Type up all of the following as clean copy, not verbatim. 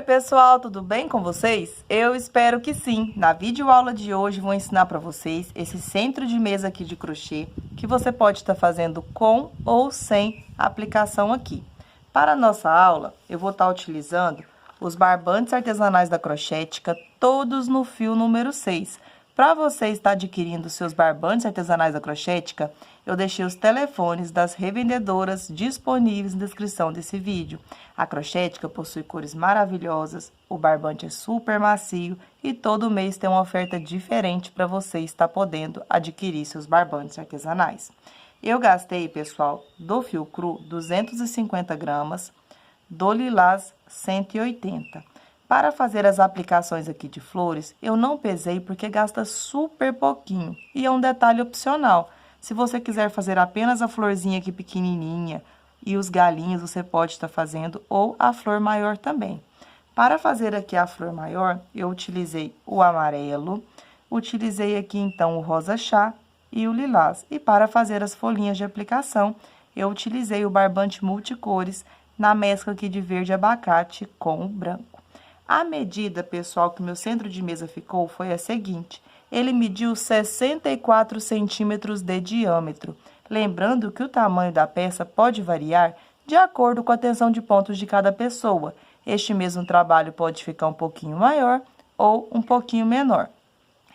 pessoal, tudo bem com vocês? Eu espero que sim. Na videoaula de hoje vou ensinar para vocês esse centro de mesa aqui de crochê que você pode estar fazendo com ou sem aplicação aqui. Para a nossa aula, eu vou estar utilizando os barbantes artesanais da Crochética, todos no fio número 6. Para você estar adquirindo seus barbantes artesanais da Crochética, eu deixei os telefones das revendedoras disponíveis na descrição desse vídeo. A Crochética possui cores maravilhosas, o barbante é super macio e todo mês tem uma oferta diferente para você estar podendo adquirir seus barbantes artesanais. Eu gastei, pessoal, do fio cru 250 gramas, do lilás 180. Para fazer as aplicações aqui de flores, eu não pesei porque gasta super pouquinho e é um detalhe opcional. Se você quiser fazer apenas a florzinha aqui pequenininha e os galinhos, você pode estar fazendo ou a flor maior também. Para fazer aqui a flor maior, eu utilizei o amarelo, utilizei aqui então o rosa chá e o lilás. E para fazer as folhinhas de aplicação, eu utilizei o barbante multicores na mescla aqui de verde abacate com o branco. A medida, pessoal, que meu centro de mesa ficou foi a seguinte: ele mediu 64 centímetros de diâmetro. Lembrando que o tamanho da peça pode variar de acordo com a tensão de pontos de cada pessoa. Este mesmo trabalho pode ficar um pouquinho maior ou um pouquinho menor.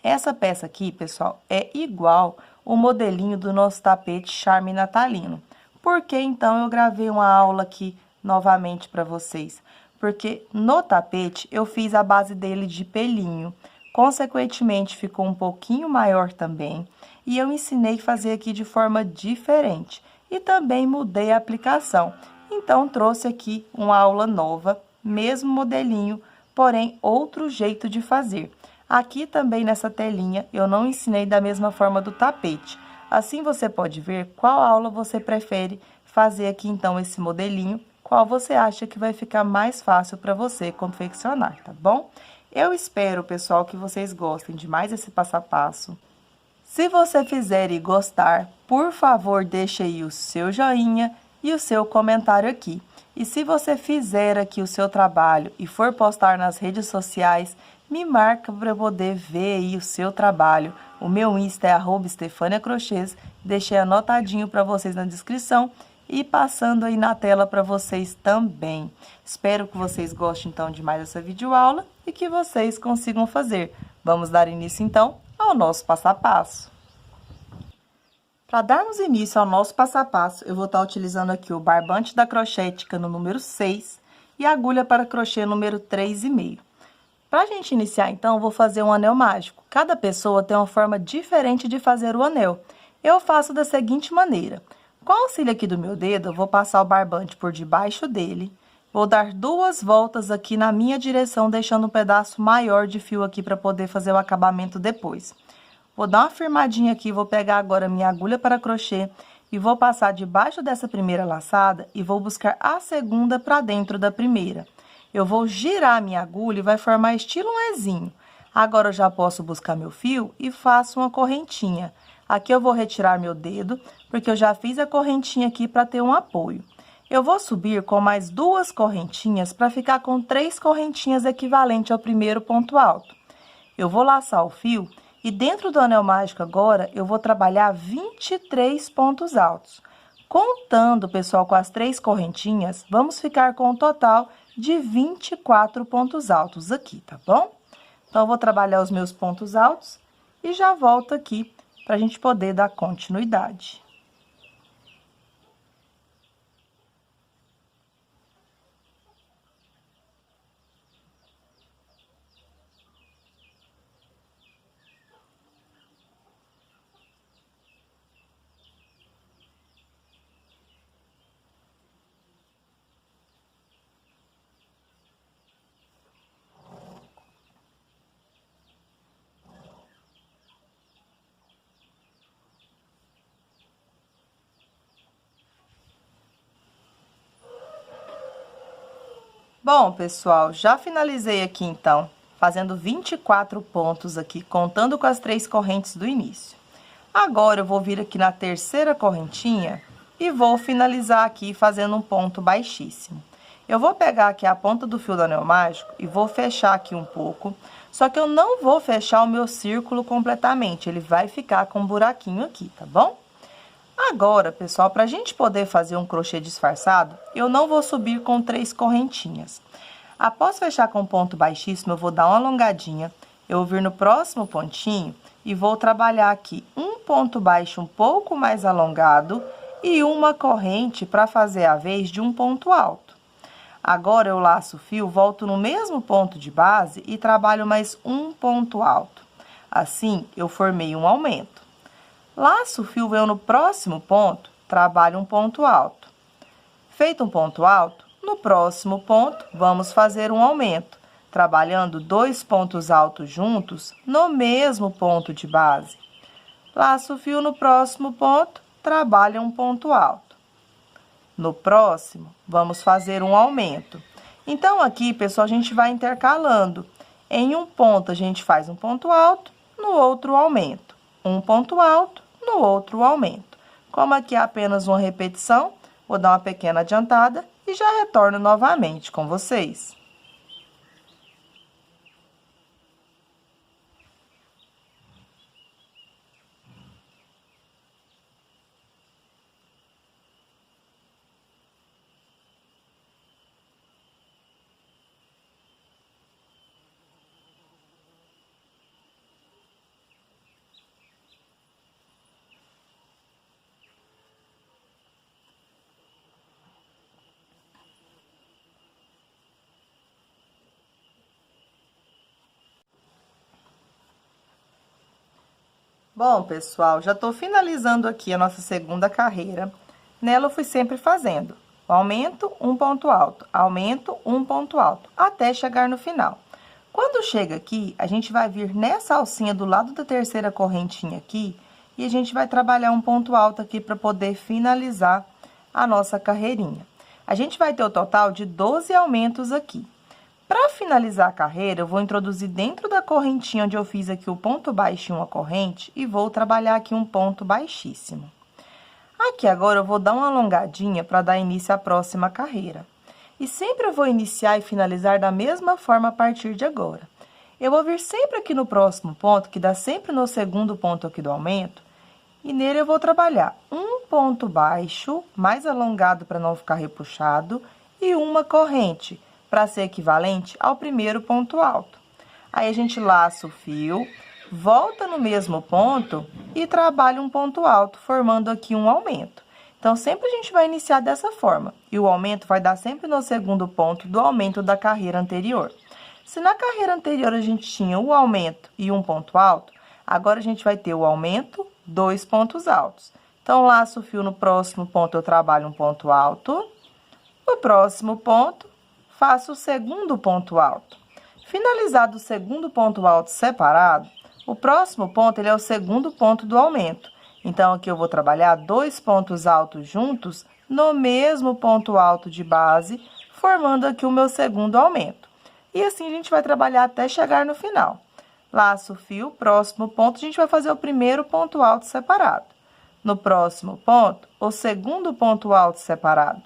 Essa peça aqui, pessoal, é igual o modelinho do nosso tapete Charme Natalino. Por que, então, eu gravei uma aula aqui novamente para vocês? Porque no tapete eu fiz a base dele de pelinho, consequentemente ficou um pouquinho maior também, e eu ensinei a fazer aqui de forma diferente, e também mudei a aplicação. Então, trouxe aqui uma aula nova, mesmo modelinho, porém outro jeito de fazer. Aqui também nessa telinha eu não ensinei da mesma forma do tapete, assim você pode ver qual aula você prefere fazer aqui então esse modelinho, qual você acha que vai ficar mais fácil para você confeccionar, tá bom? Eu espero, pessoal, que vocês gostem de mais esse passo a passo. Se você fizer e gostar, por favor, deixe aí o seu joinha e o seu comentário aqui. E se você fizer aqui o seu trabalho e for postar nas redes sociais, me marca para eu poder ver aí o seu trabalho. O meu Insta é @estefaniacrochês, deixei anotadinho para vocês na descrição e passando aí na tela para vocês também. Espero que vocês gostem então de mais essa videoaula e que vocês consigam fazer. Vamos dar início então ao nosso passo a passo. Para darmos início ao nosso passo a passo, eu vou estar utilizando aqui o barbante da Crochética no número 6 e a agulha para crochê número 3,5. Para a gente iniciar então, eu vou fazer um anel mágico. Cada pessoa tem uma forma diferente de fazer o anel. Eu faço da seguinte maneira: com o auxílio aqui do meu dedo, eu vou passar o barbante por debaixo dele, vou dar 2 voltas aqui na minha direção, deixando um pedaço maior de fio aqui para poder fazer o acabamento depois. Vou dar uma firmadinha aqui, vou pegar agora minha agulha para crochê e vou passar debaixo dessa primeira laçada e vou buscar a segunda para dentro da primeira. Eu vou girar minha agulha e vai formar estilo um Ezinho. Agora eu já posso buscar meu fio e faço uma correntinha. Aqui eu vou retirar meu dedo, porque eu já fiz a correntinha aqui para ter um apoio. Eu vou subir com mais 2 correntinhas para ficar com 3 correntinhas equivalentes ao primeiro ponto alto. Eu vou laçar o fio e dentro do anel mágico agora eu vou trabalhar 23 pontos altos. Contando, pessoal, com as 3 correntinhas, vamos ficar com um total de 24 pontos altos aqui, tá bom? Então, eu vou trabalhar os meus pontos altos e já volto aqui para a gente poder dar continuidade. Bom, pessoal, já finalizei aqui, então, fazendo 24 pontos aqui, contando com as 3 correntes do início. Agora, eu vou vir aqui na terceira correntinha e vou finalizar aqui fazendo um ponto baixíssimo. Eu vou pegar aqui a ponta do fio do anel mágico e vou fechar aqui um pouco. Só que eu não vou fechar o meu círculo completamente, ele vai ficar com um buraquinho aqui, tá bom? Agora, pessoal, pra gente poder fazer um crochê disfarçado, eu não vou subir com 3 correntinhas. Após fechar com ponto baixíssimo, eu vou dar uma alongadinha, eu vou vir no próximo pontinho e vou trabalhar aqui um ponto baixo um pouco mais alongado e uma corrente para fazer a vez de um ponto alto. Agora, eu laço o fio, volto no mesmo ponto de base e trabalho mais um ponto alto. Assim, eu formei um aumento. Laço o fio, venho no próximo ponto, trabalho um ponto alto. Feito um ponto alto, no próximo ponto, vamos fazer um aumento, trabalhando 2 pontos altos juntos no mesmo ponto de base. Laço o fio no próximo ponto, trabalho um ponto alto. No próximo, vamos fazer um aumento. Então, aqui, pessoal, a gente vai intercalando. Em um ponto, a gente faz um ponto alto, no outro, aumento. Um ponto alto, no outro, aumento. Como aqui é apenas uma repetição, vou dar uma pequena adiantada e já retorno novamente com vocês. Bom, pessoal, já estou finalizando aqui a nossa segunda carreira. Nela eu fui sempre fazendo aumento, um ponto alto, aumento, um ponto alto, até chegar no final. Quando chega aqui, a gente vai vir nessa alcinha do lado da terceira correntinha aqui, e a gente vai trabalhar um ponto alto aqui para poder finalizar a nossa carreirinha. A gente vai ter o total de 12 aumentos aqui. Para finalizar a carreira, eu vou introduzir dentro da correntinha onde eu fiz aqui o ponto baixo em uma corrente e vou trabalhar aqui um ponto baixíssimo. Aqui agora eu vou dar uma alongadinha para dar início à próxima carreira. E sempre eu vou iniciar e finalizar da mesma forma a partir de agora. Eu vou vir sempre aqui no próximo ponto, que dá sempre no segundo ponto aqui do aumento, e nele eu vou trabalhar um ponto baixo, mais alongado para não ficar repuxado, e uma corrente, para ser equivalente ao primeiro ponto alto. Aí, a gente laça o fio, volta no mesmo ponto e trabalha um ponto alto, formando aqui um aumento. Então, sempre a gente vai iniciar dessa forma, e o aumento vai dar sempre no segundo ponto do aumento da carreira anterior. Se na carreira anterior a gente tinha o aumento e um ponto alto, agora a gente vai ter o aumento, 2 pontos altos. Então, laço o fio no próximo ponto, eu trabalho um ponto alto. No próximo ponto, faço o segundo ponto alto. Finalizado o segundo ponto alto separado, o próximo ponto ele é o segundo ponto do aumento. Então, aqui eu vou trabalhar 2 pontos altos juntos no mesmo ponto alto de base, formando aqui o meu segundo aumento. E assim a gente vai trabalhar até chegar no final. Laço o fio, próximo ponto, a gente vai fazer o primeiro ponto alto separado. No próximo ponto, o segundo ponto alto separado.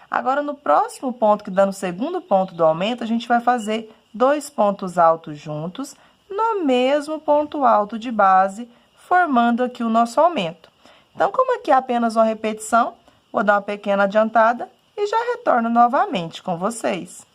Agora, no próximo ponto, que dá no segundo ponto do aumento, a gente vai fazer 2 pontos altos juntos no mesmo ponto alto de base, formando aqui o nosso aumento. Então, como aqui é apenas uma repetição, vou dar uma pequena adiantada e já retorno novamente com vocês.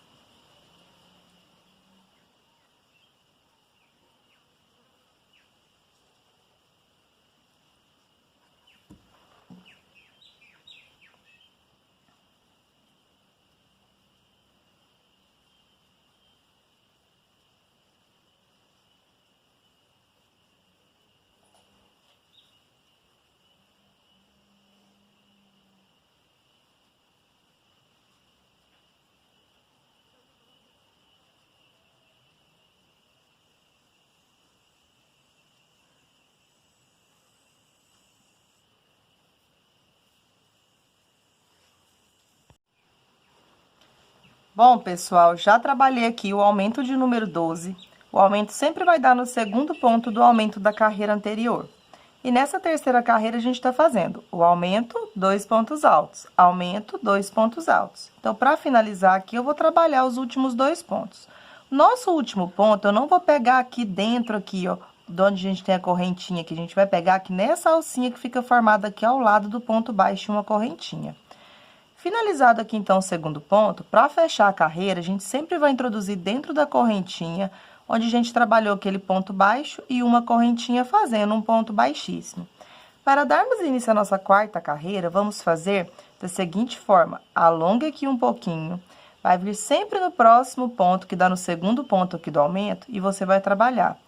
Bom, pessoal, já trabalhei aqui o aumento de número 12. O aumento sempre vai dar no segundo ponto do aumento da carreira anterior. E nessa terceira carreira, a gente está fazendo o aumento, 2 pontos altos, aumento, 2 pontos altos. Então, para finalizar aqui, eu vou trabalhar os últimos 2 pontos. Nosso último ponto, eu não vou pegar aqui dentro, aqui, ó, de onde a gente tem a correntinha, que a gente vai pegar aqui nessa alcinha que fica formada aqui ao lado do ponto baixo, uma correntinha. Finalizado aqui, então, o segundo ponto, para fechar a carreira, a gente sempre vai introduzir dentro da correntinha, onde a gente trabalhou aquele ponto baixo e uma correntinha fazendo um ponto baixíssimo. Para darmos início à nossa quarta carreira, vamos fazer da seguinte forma: alonga aqui um pouquinho, vai vir sempre no próximo ponto, que dá no segundo ponto aqui do aumento, e você vai trabalhar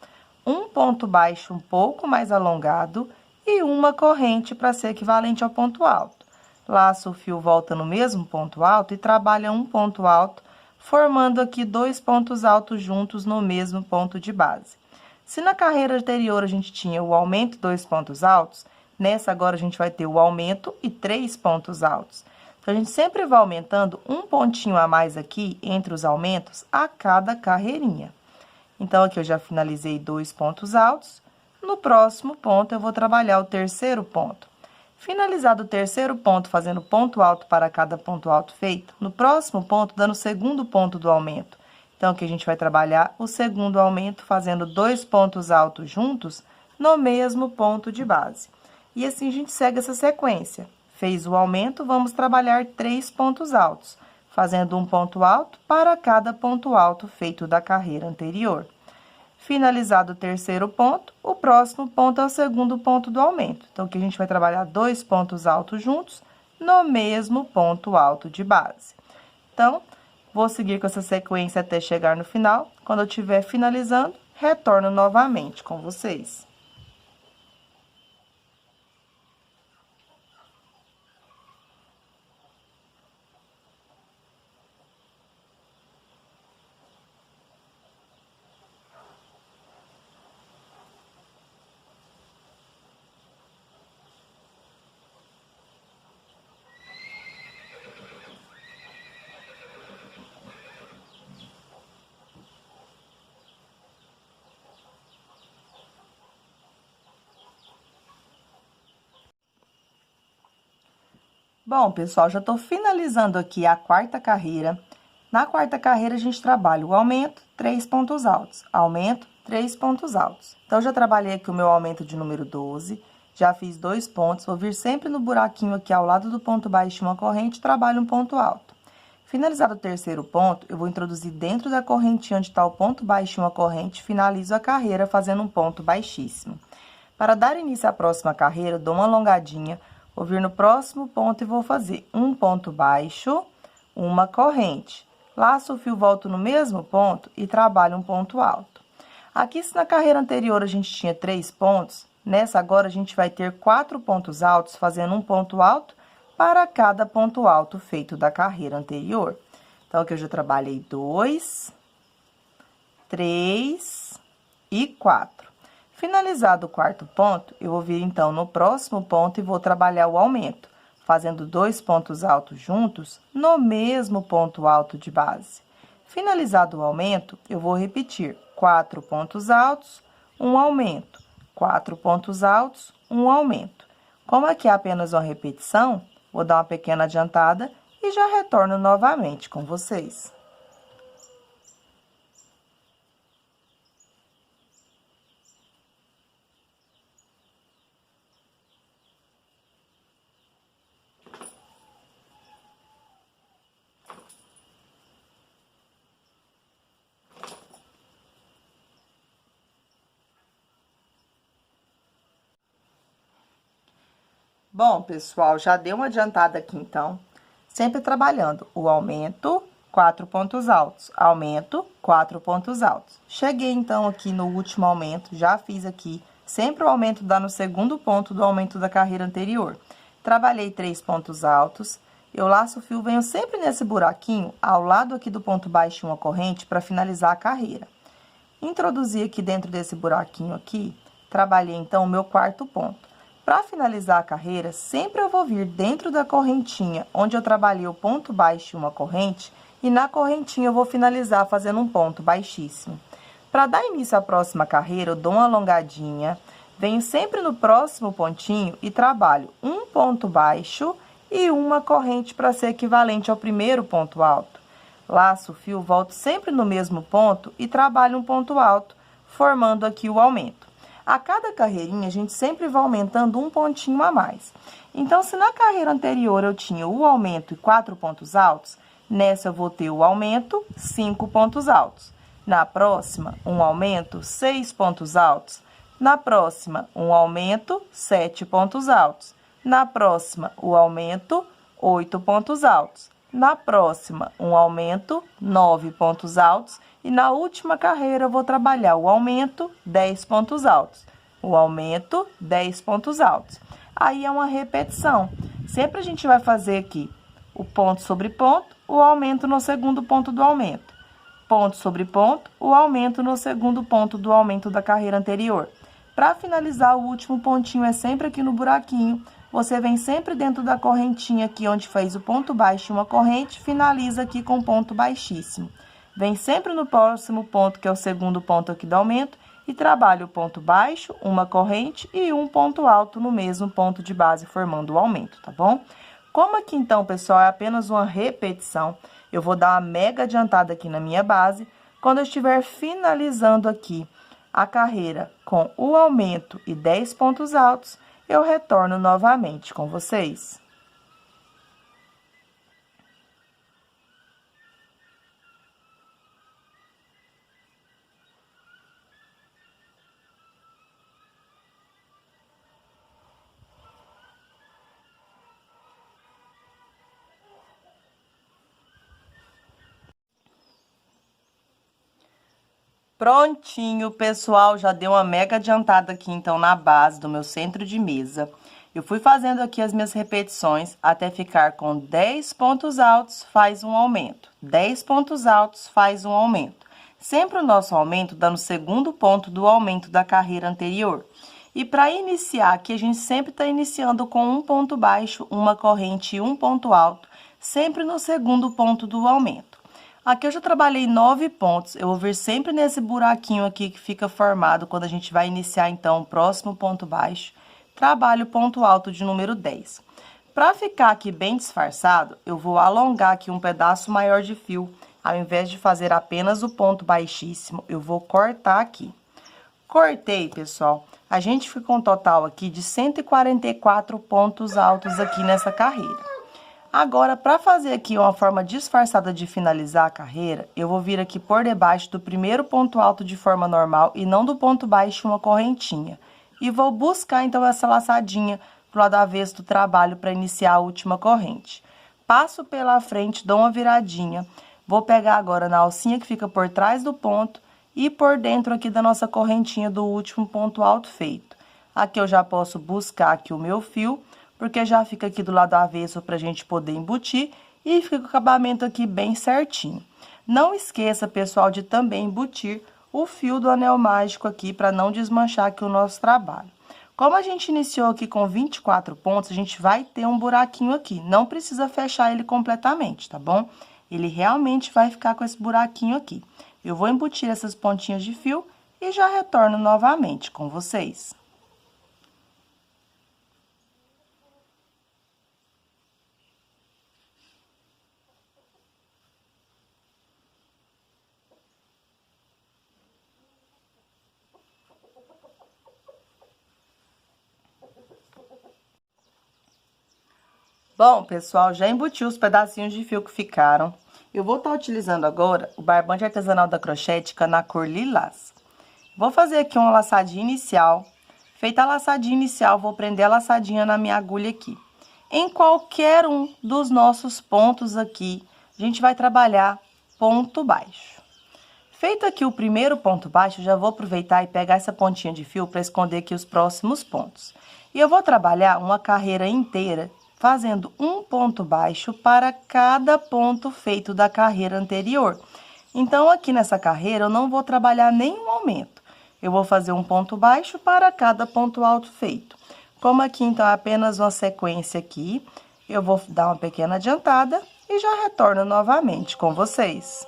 um ponto baixo um pouco mais alongado e uma corrente para ser equivalente ao ponto alto. Laça o fio, volta no mesmo ponto alto e trabalha um ponto alto, formando aqui 2 pontos altos juntos no mesmo ponto de base. Se na carreira anterior a gente tinha o aumento e 2 pontos altos, nessa agora a gente vai ter o aumento e 3 pontos altos. Então, a gente sempre vai aumentando um pontinho a mais aqui entre os aumentos a cada carreirinha. Então, aqui eu já finalizei 2 pontos altos. No próximo ponto, eu vou trabalhar o terceiro ponto. Finalizado o terceiro ponto, fazendo ponto alto para cada ponto alto feito, no próximo ponto, dando o segundo ponto do aumento. Então, aqui a gente vai trabalhar o segundo aumento, fazendo 2 pontos altos juntos no mesmo ponto de base. E assim a gente segue essa sequência. Fez o aumento, vamos trabalhar 3 pontos altos, fazendo um ponto alto para cada ponto alto feito da carreira anterior. Finalizado o terceiro ponto, o próximo ponto é o segundo ponto do aumento. Então, aqui a gente vai trabalhar 2 pontos altos juntos no mesmo ponto alto de base. Então, vou seguir com essa sequência até chegar no final. Quando eu estiver finalizando, retorno novamente com vocês. Bom, pessoal, já estou finalizando aqui a quarta carreira. Na quarta carreira, a gente trabalha o aumento, 3 pontos altos. Aumento, 3 pontos altos. Então, já trabalhei aqui o meu aumento de número 12. Já fiz 2 pontos. Vou vir sempre no buraquinho aqui ao lado do ponto baixo uma corrente, trabalho um ponto alto. Finalizado o terceiro ponto, eu vou introduzir dentro da correntinha onde está o ponto baixo uma corrente, finalizo a carreira fazendo um ponto baixíssimo. Para dar início à próxima carreira, dou uma alongadinha. Vou vir no próximo ponto e vou fazer um ponto baixo, uma corrente. Laço o fio, volto no mesmo ponto e trabalho um ponto alto. Aqui, se na carreira anterior a gente tinha 3 pontos, nessa agora a gente vai ter 4 pontos altos, fazendo um ponto alto para cada ponto alto feito da carreira anterior. Então, aqui eu já trabalhei 2, 3 e 4. Finalizado o quarto ponto, eu vou vir, então, no próximo ponto e vou trabalhar o aumento, fazendo 2 pontos altos juntos no mesmo ponto alto de base. Finalizado o aumento, eu vou repetir 4 pontos altos, um aumento, 4 pontos altos, um aumento. Como aqui é apenas uma repetição, vou dar uma pequena adiantada e já retorno novamente com vocês. Bom, pessoal, já deu uma adiantada aqui, então. Sempre trabalhando o aumento, 4 pontos altos. Aumento, 4 pontos altos. Cheguei, então, aqui no último aumento. Já fiz aqui. Sempre o aumento dá no segundo ponto do aumento da carreira anterior. Trabalhei 3 pontos altos. Eu laço o fio, venho sempre nesse buraquinho, ao lado aqui do ponto baixo uma corrente, para finalizar a carreira. Introduzi aqui dentro desse buraquinho aqui, trabalhei, então, o meu quarto ponto. Para finalizar a carreira, sempre eu vou vir dentro da correntinha, onde eu trabalhei o ponto baixo e uma corrente, e na correntinha eu vou finalizar fazendo um ponto baixíssimo. Para dar início à próxima carreira, eu dou uma alongadinha, Venho sempre no próximo pontinho e trabalho um ponto baixo e uma corrente para ser equivalente ao primeiro ponto alto. Laço o fio, volto sempre no mesmo ponto e trabalho um ponto alto, formando aqui o aumento. A cada carreirinha, a gente sempre vai aumentando um pontinho a mais. Então, se na carreira anterior eu tinha o aumento e 4 pontos altos, nessa eu vou ter o aumento, 5 pontos altos. Na próxima, um aumento, 6 pontos altos. Na próxima, um aumento, 7 pontos altos. Na próxima, o aumento, 8 pontos altos. Na próxima, um aumento, 9 pontos altos. E na última carreira, eu vou trabalhar o aumento, 10 pontos altos. O aumento, 10 pontos altos. Aí é uma repetição. Sempre a gente vai fazer aqui o ponto sobre ponto, o aumento no segundo ponto do aumento. Ponto sobre ponto, o aumento no segundo ponto do aumento da carreira anterior. Para finalizar, o último pontinho é sempre aqui no buraquinho. Você vem sempre dentro da correntinha aqui, onde fez o ponto baixo e uma corrente, finaliza aqui com ponto baixíssimo. Vem sempre no próximo ponto, que é o segundo ponto aqui do aumento, e trabalha o ponto baixo, uma corrente e um ponto alto no mesmo ponto de base, formando o aumento, tá bom? Como aqui, então, pessoal, é apenas uma repetição, eu vou dar uma mega adiantada aqui na minha base. Quando eu estiver finalizando aqui a carreira com o aumento e 10 pontos altos, eu retorno novamente com vocês. Prontinho, pessoal, já deu uma mega adiantada aqui, então, na base do meu centro de mesa. Eu fui fazendo aqui as minhas repetições até ficar com 10 pontos altos, faz um aumento. 10 pontos altos, faz um aumento. Sempre o nosso aumento dá no segundo ponto do aumento da carreira anterior. E para iniciar aqui, a gente sempre está iniciando com um ponto baixo, uma corrente e um ponto alto, sempre no segundo ponto do aumento. Aqui eu já trabalhei 9 pontos, eu vou vir sempre nesse buraquinho aqui que fica formado quando a gente vai iniciar, então, o próximo ponto baixo. Trabalho o ponto alto de número 10. Para ficar aqui bem disfarçado, eu vou alongar aqui um pedaço maior de fio. Ao invés de fazer apenas o ponto baixíssimo, eu vou cortar aqui. Cortei, pessoal. A gente ficou um total aqui de 144 pontos altos aqui nessa carreira. Agora, para fazer aqui uma forma disfarçada de finalizar a carreira, eu vou vir aqui por debaixo do primeiro ponto alto de forma normal e não do ponto baixo uma correntinha. E vou buscar, então, essa laçadinha pro lado avesso do trabalho para iniciar a última corrente. Passo pela frente, dou uma viradinha, vou pegar agora na alcinha que fica por trás do ponto e por dentro aqui da nossa correntinha do último ponto alto feito. Aqui eu já posso buscar aqui o meu fio, porque já fica aqui do lado avesso para a gente poder embutir e fica com o acabamento aqui bem certinho. Não esqueça, pessoal, de também embutir o fio do anel mágico aqui para não desmanchar aqui o nosso trabalho. Como a gente iniciou aqui com 24 pontos, a gente vai ter um buraquinho aqui. Não precisa fechar ele completamente, tá bom? Ele realmente vai ficar com esse buraquinho aqui. Eu vou embutir essas pontinhas de fio e já retorno novamente com vocês. Bom, pessoal, já embuti os pedacinhos de fio que ficaram. Eu vou estar utilizando agora o barbante artesanal da Crochética na cor lilás. Vou fazer aqui uma laçadinha inicial. Feita a laçadinha inicial, vou prender a laçadinha na minha agulha aqui. Em qualquer um dos nossos pontos aqui, a gente vai trabalhar ponto baixo. Feito aqui o primeiro ponto baixo, já vou aproveitar e pegar essa pontinha de fio para esconder aqui os próximos pontos. E eu vou trabalhar uma carreira inteira fazendo um ponto baixo para cada ponto feito da carreira anterior. Então, aqui nessa carreira, eu não vou trabalhar nenhum aumento. Eu vou fazer um ponto baixo para cada ponto alto feito. Como aqui, então, é apenas uma sequência aqui, eu vou dar uma pequena adiantada e já retorno novamente com vocês.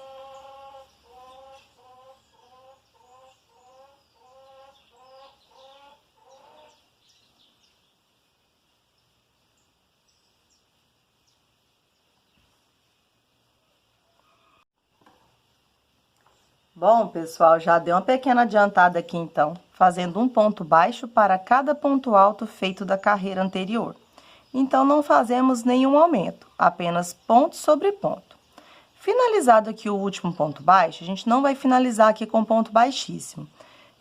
Bom, pessoal, já deu uma pequena adiantada aqui então, fazendo um ponto baixo para cada ponto alto feito da carreira anterior. Então, não fazemos nenhum aumento, apenas ponto sobre ponto. Finalizado aqui o último ponto baixo, a gente não vai finalizar aqui com ponto baixíssimo.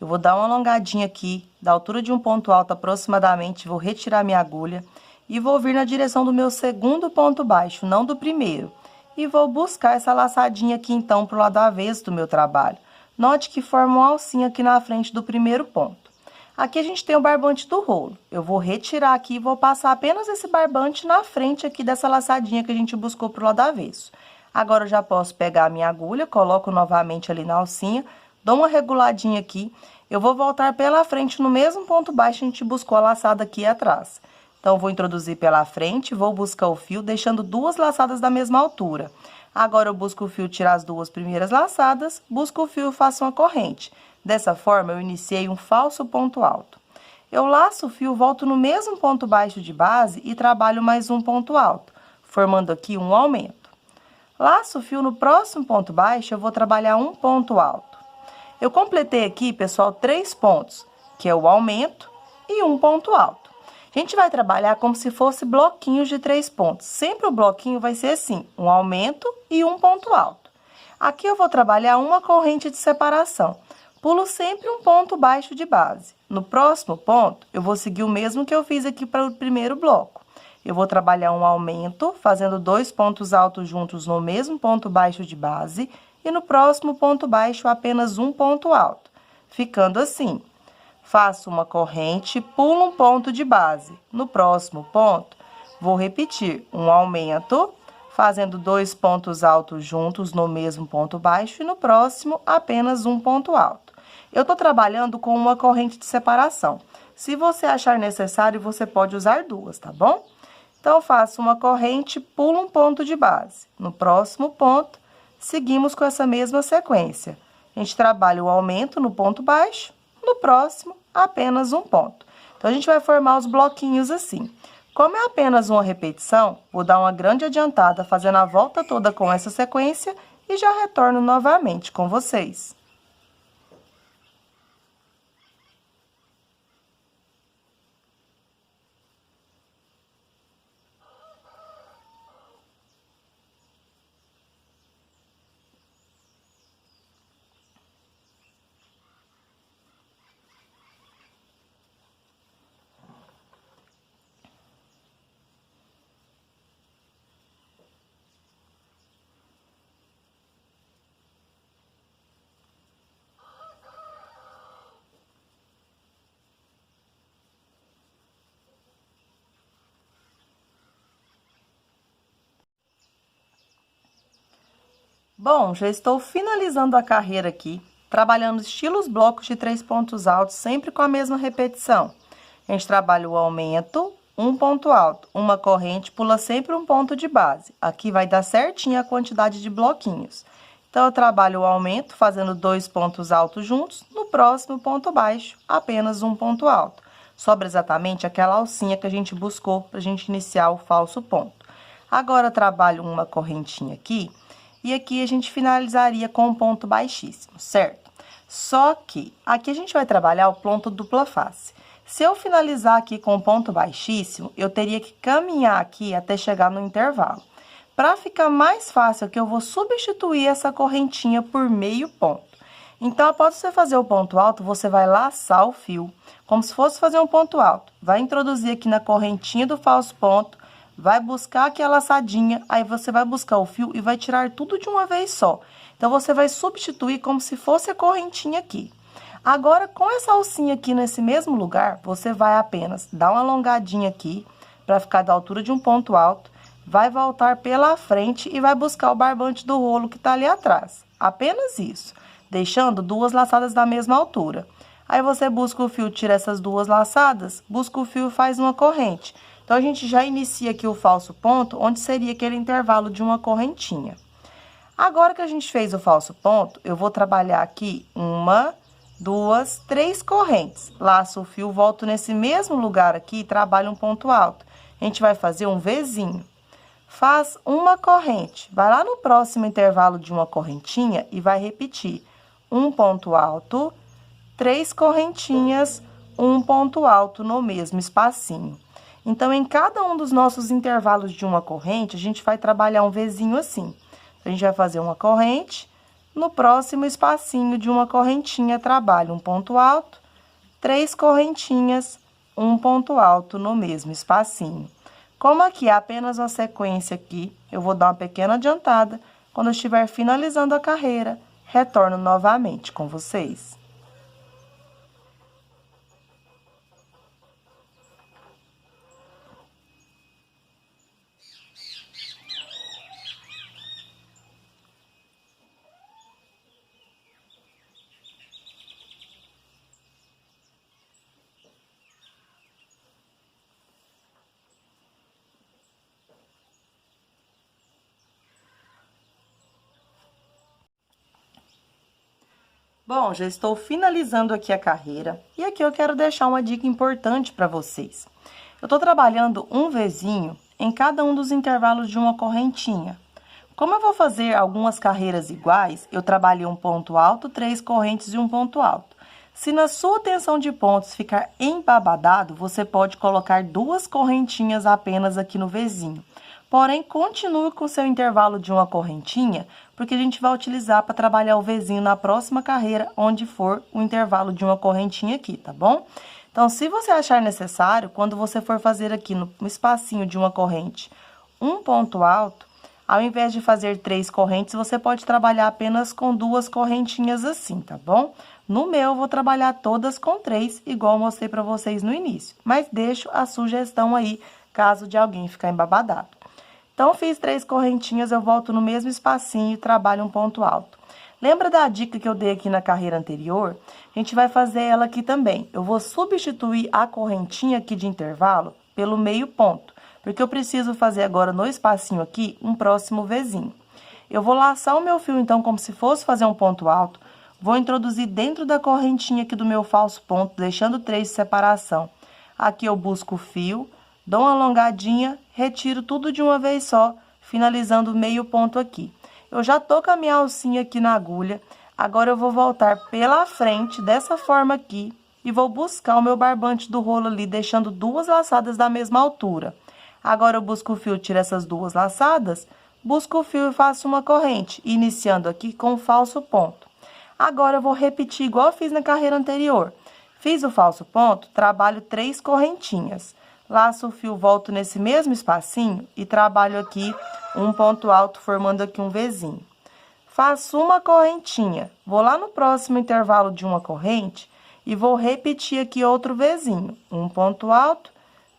Eu vou dar uma alongadinha aqui, da altura de um ponto alto aproximadamente, vou retirar minha agulha e vou vir na direção do meu segundo ponto baixo, não do primeiro. E vou buscar essa laçadinha aqui, então, pro lado avesso do meu trabalho. Note que forma uma alcinha aqui na frente do primeiro ponto. Aqui a gente tem o barbante do rolo. Eu vou retirar aqui e vou passar apenas esse barbante na frente aqui dessa laçadinha que a gente buscou pro lado avesso. Agora, eu já posso pegar a minha agulha, coloco novamente ali na alcinha, dou uma reguladinha aqui. Eu vou voltar pela frente no mesmo ponto baixo que a gente buscou a laçada aqui atrás. Então, vou introduzir pela frente, vou buscar o fio, deixando duas laçadas da mesma altura. Agora, eu busco o fio, tirar as duas primeiras laçadas, busco o fio e faço uma corrente. Dessa forma, eu iniciei um falso ponto alto. Eu laço o fio, volto no mesmo ponto baixo de base e trabalho mais um ponto alto, formando aqui um aumento. Laço o fio no próximo ponto baixo, eu vou trabalhar um ponto alto. Eu completei aqui, pessoal, 3 pontos, que é o aumento e um ponto alto. A gente vai trabalhar como se fosse bloquinhos de 3 pontos. Sempre o bloquinho vai ser assim, um aumento e um ponto alto. Aqui eu vou trabalhar uma corrente de separação. Pulo sempre um ponto baixo de base. No próximo ponto, eu vou seguir o mesmo que eu fiz aqui para o primeiro bloco. Eu vou trabalhar um aumento, fazendo 2 pontos altos juntos no mesmo ponto baixo de base. E no próximo ponto baixo, apenas um ponto alto. Ficando assim. Faço uma corrente, pulo um ponto de base. No próximo ponto, vou repetir um aumento, fazendo 2 pontos altos juntos no mesmo ponto baixo e no próximo, apenas um ponto alto. Eu tô trabalhando com uma corrente de separação. Se você achar necessário, você pode usar 2, tá bom? Então, faço uma corrente, pulo um ponto de base. No próximo ponto, seguimos com essa mesma sequência. A gente trabalha o aumento no ponto baixo. No próximo, apenas um ponto. Então, a gente vai formar os bloquinhos assim. Como é apenas uma repetição, vou dar uma grande adiantada, fazendo a volta toda com essa sequência e já retorno novamente com vocês. Bom, já estou finalizando a carreira aqui, trabalhando estilos blocos de 3 pontos altos, sempre com a mesma repetição. A gente trabalha o aumento, um ponto alto, uma corrente, pula sempre um ponto de base. Aqui vai dar certinho a quantidade de bloquinhos. Então, eu trabalho o aumento, fazendo 2 pontos altos juntos, no próximo ponto baixo, apenas um ponto alto. Sobra exatamente aquela alcinha que a gente buscou para a gente iniciar o falso ponto. Agora, eu trabalho uma correntinha aqui. E aqui a gente finalizaria com um ponto baixíssimo, certo? Só que aqui a gente vai trabalhar o ponto dupla face. Se eu finalizar aqui com um ponto baixíssimo, eu teria que caminhar aqui até chegar no intervalo. Para ficar mais fácil, aqui eu vou substituir essa correntinha por meio ponto. Então, após você fazer o ponto alto, você vai laçar o fio, como se fosse fazer um ponto alto. Vai introduzir aqui na correntinha do falso ponto, vai buscar aqui a laçadinha, aí você vai buscar o fio e vai tirar tudo de uma vez só. Então, você vai substituir como se fosse a correntinha aqui. Agora, com essa alcinha aqui nesse mesmo lugar, você vai apenas dar uma alongadinha aqui, para ficar da altura de um ponto alto, vai voltar pela frente e vai buscar o barbante do rolo que tá ali atrás. Apenas isso, deixando 2 laçadas da mesma altura. Aí, você busca o fio, tira essas 2 laçadas, busca o fio e faz uma corrente. Então, a gente já inicia aqui o falso ponto, onde seria aquele intervalo de uma correntinha. Agora que a gente fez o falso ponto, eu vou trabalhar aqui 1, 2, 3 correntes. Laço o fio, volto nesse mesmo lugar aqui e trabalho um ponto alto. A gente vai fazer um Vzinho. Faz uma corrente. Vai lá no próximo intervalo de uma correntinha e vai repetir um ponto alto, 3 correntinhas, um ponto alto no mesmo espacinho. Então, em cada um dos nossos intervalos de uma corrente, a gente vai trabalhar um Vzinho assim. A gente vai fazer uma corrente, no próximo espacinho de uma correntinha, trabalho um ponto alto, 3 correntinhas, um ponto alto no mesmo espacinho. Como aqui é apenas uma sequência aqui, eu vou dar uma pequena adiantada. Quando eu estiver finalizando a carreira, retorno novamente com vocês. Bom, já estou finalizando aqui a carreira e aqui eu quero deixar uma dica importante para vocês. Eu estou trabalhando um Vzinho em cada um dos intervalos de uma correntinha. Como eu vou fazer algumas carreiras iguais, eu trabalhei um ponto alto, 3 correntes e um ponto alto. Se na sua tensão de pontos ficar embabadado, você pode colocar 2 correntinhas apenas aqui no Vzinho. Porém, continue com o seu intervalo de uma correntinha, porque a gente vai utilizar para trabalhar o Vzinho na próxima carreira, onde for o intervalo de uma correntinha aqui, tá bom? Então, se você achar necessário, quando você for fazer aqui no espacinho de uma corrente um ponto alto, ao invés de fazer 3 correntes, você pode trabalhar apenas com 2 correntinhas assim, tá bom? No meu, eu vou trabalhar todas com 3, igual eu mostrei para vocês no início. Mas deixo a sugestão aí, caso de alguém ficar embabadado. Então, fiz 3 correntinhas, eu volto no mesmo espacinho e trabalho um ponto alto. Lembra da dica que eu dei aqui na carreira anterior? A gente vai fazer ela aqui também. Eu vou substituir a correntinha aqui de intervalo pelo meio ponto, porque eu preciso fazer agora no espacinho aqui um próximo Vzinho. Eu vou laçar o meu fio, então, como se fosse fazer um ponto alto. Vou introduzir dentro da correntinha aqui do meu falso ponto, deixando 3 de separação. Aqui eu busco o fio, dou uma alongadinha, retiro tudo de uma vez só, finalizando o meio ponto aqui. Eu já tô com a minha alcinha aqui na agulha, agora eu vou voltar pela frente, dessa forma aqui, e vou buscar o meu barbante do rolo ali, deixando 2 laçadas da mesma altura. Agora eu busco o fio, tiro essas 2 laçadas, busco o fio e faço uma corrente, iniciando aqui com o falso ponto. Agora eu vou repetir igual eu fiz na carreira anterior. Fiz o falso ponto, trabalho 3 correntinhas. Laço o fio, volto nesse mesmo espacinho e trabalho aqui um ponto alto, formando aqui um Vzinho. Faço uma correntinha, vou lá no próximo intervalo de uma corrente e vou repetir aqui outro Vzinho. Um ponto alto,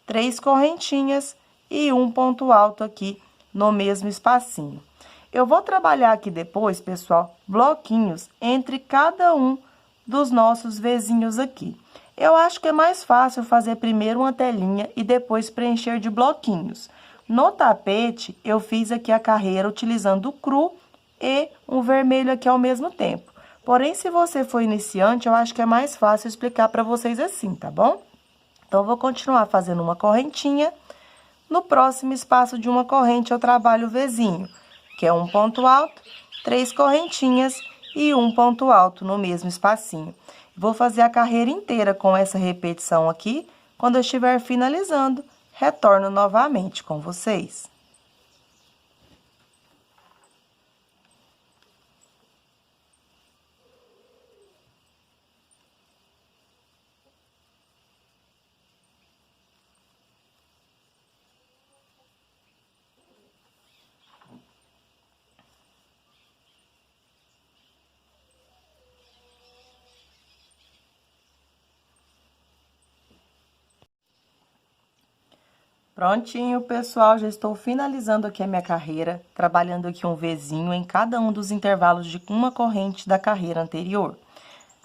3 correntinhas e um ponto alto aqui no mesmo espacinho. Eu vou trabalhar aqui depois, pessoal, bloquinhos entre cada um dos nossos Vzinhos aqui. Eu acho que é mais fácil fazer primeiro uma telinha e depois preencher de bloquinhos. No tapete, eu fiz aqui a carreira utilizando o cru e um vermelho aqui ao mesmo tempo. Porém, se você for iniciante, eu acho que é mais fácil explicar para vocês assim, tá bom? Então, eu vou continuar fazendo uma correntinha. No próximo espaço de uma corrente, eu trabalho o Vzinho, que é um ponto alto, 3 correntinhas e um ponto alto no mesmo espacinho. Vou fazer a carreira inteira com essa repetição aqui. Quando eu estiver finalizando, retorno novamente com vocês. Prontinho, pessoal, já estou finalizando aqui a minha carreira, trabalhando aqui um Vzinho em cada um dos intervalos de uma corrente da carreira anterior.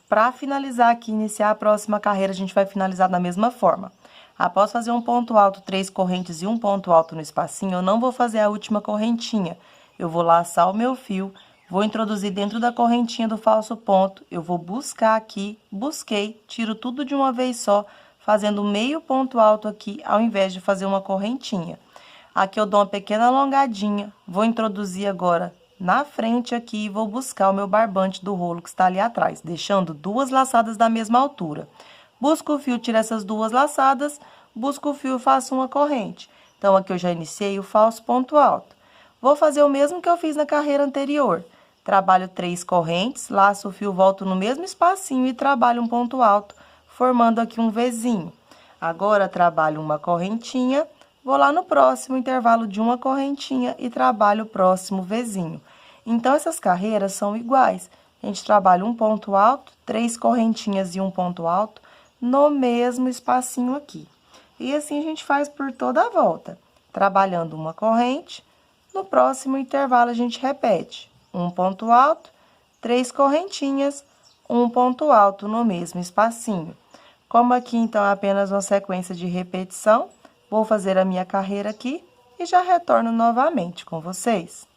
Para finalizar aqui, iniciar a próxima carreira, a gente vai finalizar da mesma forma. Após fazer um ponto alto, 3 correntes e um ponto alto no espacinho, eu não vou fazer a última correntinha. Eu vou laçar o meu fio, vou introduzir dentro da correntinha do falso ponto, eu vou buscar aqui, busquei, tiro tudo de uma vez só, fazendo meio ponto alto aqui, ao invés de fazer uma correntinha. Aqui eu dou uma pequena alongadinha, vou introduzir agora na frente aqui e vou buscar o meu barbante do rolo que está ali atrás, deixando 2 laçadas da mesma altura. Busco o fio, tiro essas 2 laçadas, busco o fio e faço uma corrente. Então, aqui eu já iniciei o falso ponto alto. Vou fazer o mesmo que eu fiz na carreira anterior. Trabalho 3 correntes, laço o fio, volto no mesmo espacinho e trabalho um ponto alto, formando aqui um Vzinho. Agora, trabalho uma correntinha, vou lá no próximo intervalo de uma correntinha e trabalho o próximo Vzinho. Então, essas carreiras são iguais. A gente trabalha um ponto alto, 3 correntinhas e um ponto alto no mesmo espacinho aqui. E assim a gente faz por toda a volta. Trabalhando uma corrente, no próximo intervalo a gente repete. Um ponto alto, 3 correntinhas, um ponto alto no mesmo espacinho. Como aqui, então, é apenas uma sequência de repetição, vou fazer a minha carreira aqui e já retorno novamente com vocês.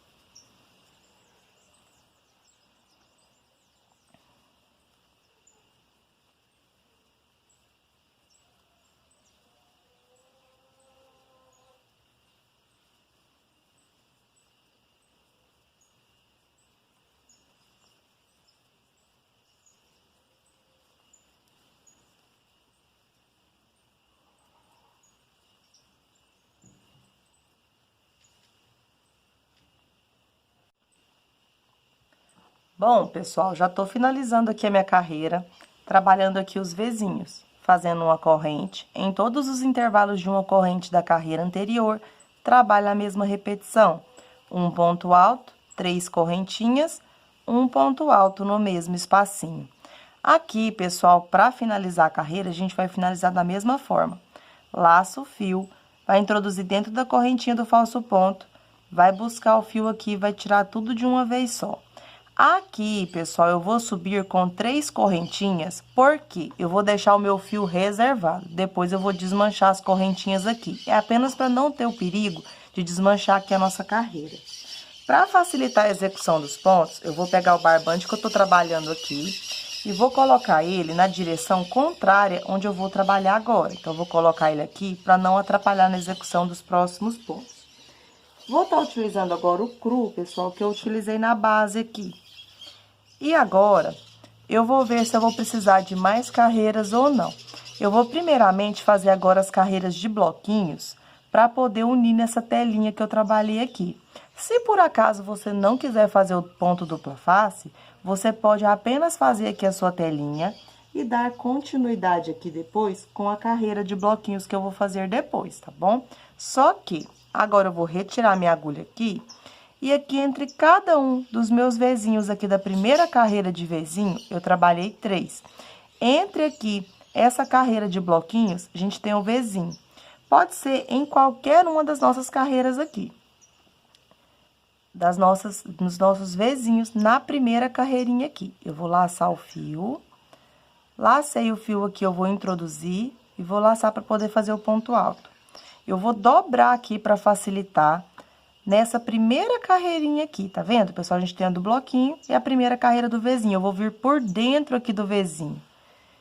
Bom, pessoal, já tô finalizando aqui a minha carreira, trabalhando aqui os Vzinhos, fazendo uma corrente. Em todos os intervalos de uma corrente da carreira anterior, trabalho a mesma repetição. Um ponto alto, 3 correntinhas, um ponto alto no mesmo espacinho. Aqui, pessoal, para finalizar a carreira, a gente vai finalizar da mesma forma. Laço o fio, vai introduzir dentro da correntinha do falso ponto, vai buscar o fio aqui, vai tirar tudo de uma vez só. Aqui, pessoal, eu vou subir com 3 correntinhas, porque eu vou deixar o meu fio reservado. Depois eu vou desmanchar as correntinhas aqui. É apenas para não ter o perigo de desmanchar aqui a nossa carreira. Para facilitar a execução dos pontos, eu vou pegar o barbante que eu tô trabalhando aqui e vou colocar ele na direção contrária onde eu vou trabalhar agora. Então, eu vou colocar ele aqui para não atrapalhar na execução dos próximos pontos. Vou estar utilizando agora o cru, pessoal, que eu utilizei na base aqui. E agora, eu vou ver se eu vou precisar de mais carreiras ou não. Eu vou primeiramente fazer agora as carreiras de bloquinhos para poder unir nessa telinha que eu trabalhei aqui. Se por acaso você não quiser fazer o ponto dupla face, você pode apenas fazer aqui a sua telinha e dar continuidade aqui depois com a carreira de bloquinhos que eu vou fazer depois, tá bom? Só que agora eu vou retirar minha agulha aqui. E aqui, entre cada um dos meus Vzinhos aqui da primeira carreira de Vzinho, eu trabalhei 3. Entre aqui, essa carreira de bloquinhos, a gente tem o Vzinho. Pode ser em qualquer uma das nossas carreiras aqui. Dos nossos Vzinhos na primeira carreirinha aqui. Eu vou laçar o fio. Lacei o fio aqui, eu vou introduzir e vou laçar para poder fazer o ponto alto. Eu vou dobrar aqui para facilitar. Nessa primeira carreirinha aqui, tá vendo, pessoal? A gente tem a do bloquinho e a primeira carreira do Vzinho. Eu vou vir por dentro aqui do Vzinho.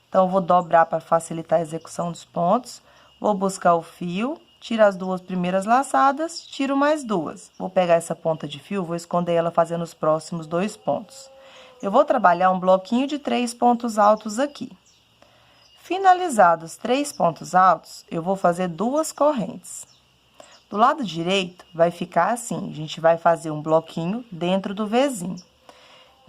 Então, eu vou dobrar para facilitar a execução dos pontos. Vou buscar o fio, tiro as 2 primeiras laçadas, tiro mais 2. Vou pegar essa ponta de fio, vou esconder ela fazendo os próximos 2 pontos. Eu vou trabalhar um bloquinho de 3 pontos altos aqui. Finalizados 3 pontos altos, eu vou fazer 2 correntes. Do lado direito, vai ficar assim, a gente vai fazer um bloquinho dentro do Vzinho.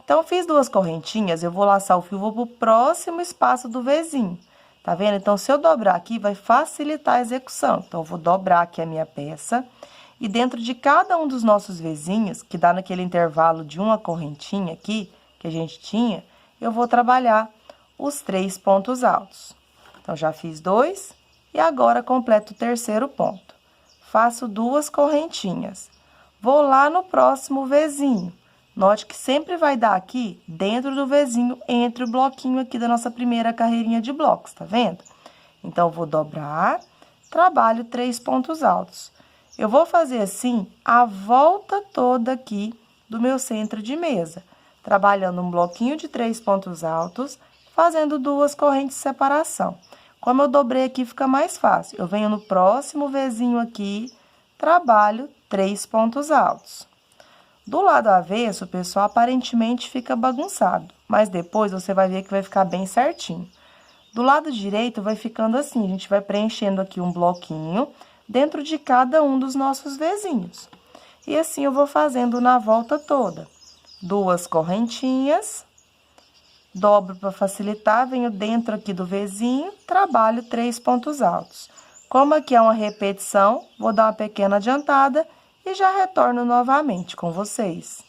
Então, fiz 2 correntinhas, eu vou laçar o fio, vou pro próximo espaço do Vzinho. Tá vendo? Então, se eu dobrar aqui, vai facilitar a execução. Então, eu vou dobrar aqui a minha peça. E dentro de cada um dos nossos Vzinhos, que dá naquele intervalo de uma correntinha aqui, que a gente tinha, eu vou trabalhar os 3 pontos altos. Então, já fiz 2 e agora completo o terceiro ponto. Faço 2 correntinhas. Vou lá no próximo Vzinho. Note que sempre vai dar aqui dentro do Vzinho, entre o bloquinho aqui da nossa primeira carreirinha de blocos, tá vendo? Então, vou dobrar, trabalho 3 pontos altos. Eu vou fazer assim a volta toda aqui do meu centro de mesa, trabalhando um bloquinho de 3 pontos altos, fazendo 2 correntes de separação. Como eu dobrei aqui, fica mais fácil. Eu venho no próximo Vzinho aqui, trabalho 3 pontos altos. Do lado avesso, pessoal, aparentemente fica bagunçado, mas depois você vai ver que vai ficar bem certinho. Do lado direito vai ficando assim, a gente vai preenchendo aqui um bloquinho dentro de cada um dos nossos Vzinhos. E assim eu vou fazendo na volta toda. 2 correntinhas, dobro para facilitar, venho dentro aqui do Vzinho, trabalho 3 pontos altos. Como aqui é uma repetição, vou dar uma pequena adiantada e já retorno novamente com vocês.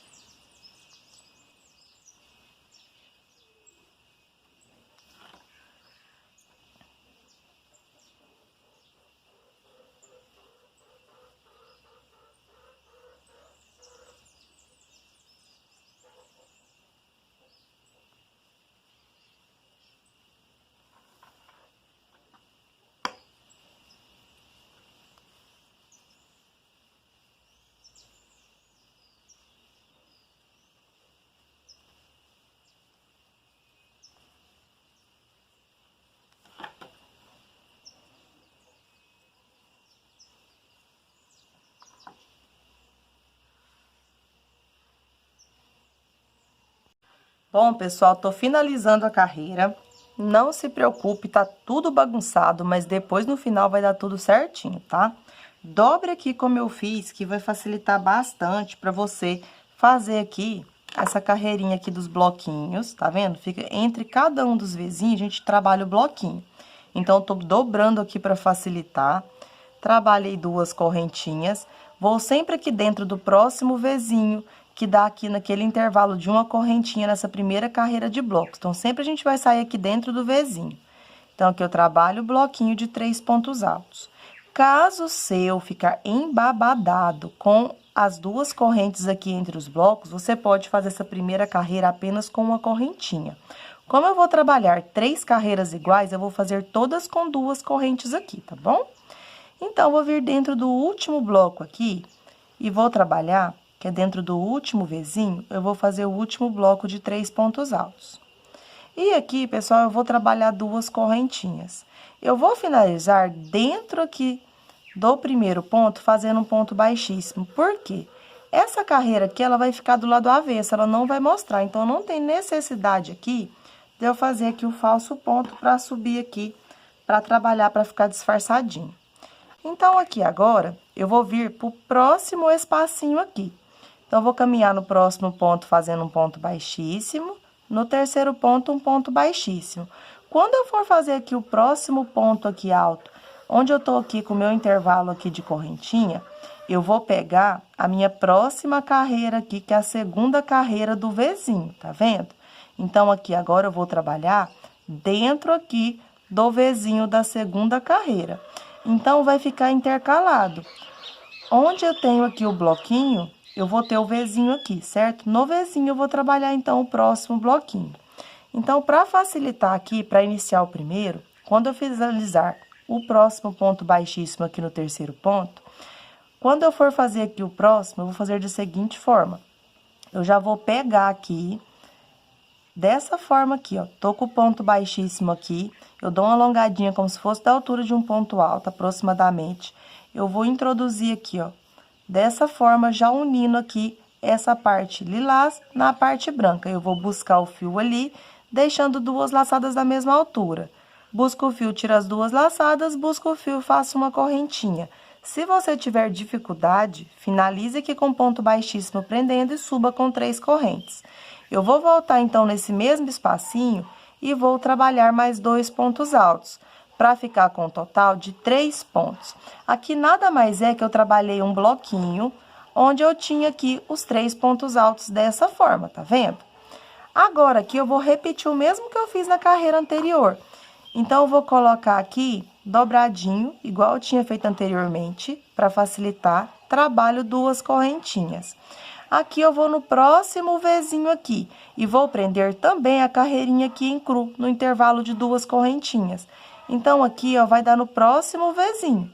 Bom, pessoal, tô finalizando a carreira. Não se preocupe, tá tudo bagunçado, mas depois no final vai dar tudo certinho, tá? Dobre aqui como eu fiz, que vai facilitar bastante para você fazer aqui essa carreirinha aqui dos bloquinhos, tá vendo? Fica entre cada um dos Vzinhos, a gente trabalha o bloquinho. Então, eu tô dobrando aqui para facilitar. Trabalhei 2 correntinhas. Vou sempre aqui dentro do próximo Vzinho, que dá aqui naquele intervalo de uma correntinha nessa primeira carreira de blocos. Então, sempre a gente vai sair aqui dentro do Vzinho. Então, aqui eu trabalho o bloquinho de 3 pontos altos. Caso o seu ficar embabadado com as 2 correntes aqui entre os blocos, você pode fazer essa primeira carreira apenas com uma correntinha. Como eu vou trabalhar 3 carreiras iguais, eu vou fazer todas com 2 correntes aqui, tá bom? Então, eu vou vir dentro do último bloco aqui e vou trabalhar, que é dentro do último Vzinho, eu vou fazer o último bloco de 3 pontos altos. E aqui, pessoal, eu vou trabalhar 2 correntinhas. Eu vou finalizar dentro aqui do primeiro ponto, fazendo um ponto baixíssimo. Por quê? Essa carreira aqui, ela vai ficar do lado avesso, ela não vai mostrar. Então, não tem necessidade aqui de eu fazer aqui o falso ponto para subir aqui, para trabalhar, para ficar disfarçadinho. Então, aqui agora, eu vou vir pro próximo espacinho aqui. Então, eu vou caminhar no próximo ponto fazendo um ponto baixíssimo, no terceiro ponto, um ponto baixíssimo. Quando eu for fazer aqui o próximo ponto aqui alto, onde eu tô aqui com o meu intervalo aqui de correntinha, eu vou pegar a minha próxima carreira aqui, que é a segunda carreira do Vzinho, tá vendo? Então, aqui agora eu vou trabalhar dentro aqui do Vzinho da segunda carreira. Então, vai ficar intercalado. Onde eu tenho aqui o bloquinho, eu vou ter o Vzinho aqui, certo? No Vzinho, eu vou trabalhar, então, o próximo bloquinho. Então, para facilitar aqui, para iniciar o primeiro, quando eu finalizar o próximo ponto baixíssimo aqui no terceiro ponto, quando eu for fazer aqui o próximo, eu vou fazer da seguinte forma. Eu já vou pegar aqui, dessa forma aqui, ó. Tô com o ponto baixíssimo aqui, eu dou uma alongadinha como se fosse da altura de um ponto alto, aproximadamente. Eu vou introduzir aqui, ó. Dessa forma, já unindo aqui essa parte lilás na parte branca. Eu vou buscar o fio ali, deixando 2 laçadas da mesma altura. Busco o fio, tiro as 2 laçadas, busco o fio, faço uma correntinha. Se você tiver dificuldade, finalize aqui com ponto baixíssimo prendendo e suba com 3 correntes. Eu vou voltar, então, nesse mesmo espacinho e vou trabalhar mais 2 pontos altos, para ficar com um total de 3 pontos. Aqui nada mais é que eu trabalhei um bloquinho, onde eu tinha aqui os 3 pontos altos dessa forma, tá vendo? Agora, aqui eu vou repetir o mesmo que eu fiz na carreira anterior. Então, eu vou colocar aqui dobradinho, igual eu tinha feito anteriormente, para facilitar, trabalho 2 correntinhas. Aqui eu vou no próximo Vzinho aqui, e vou prender também a carreirinha aqui em cru, no intervalo de 2 correntinhas. Então, aqui, ó, vai dar no próximo Vzinho.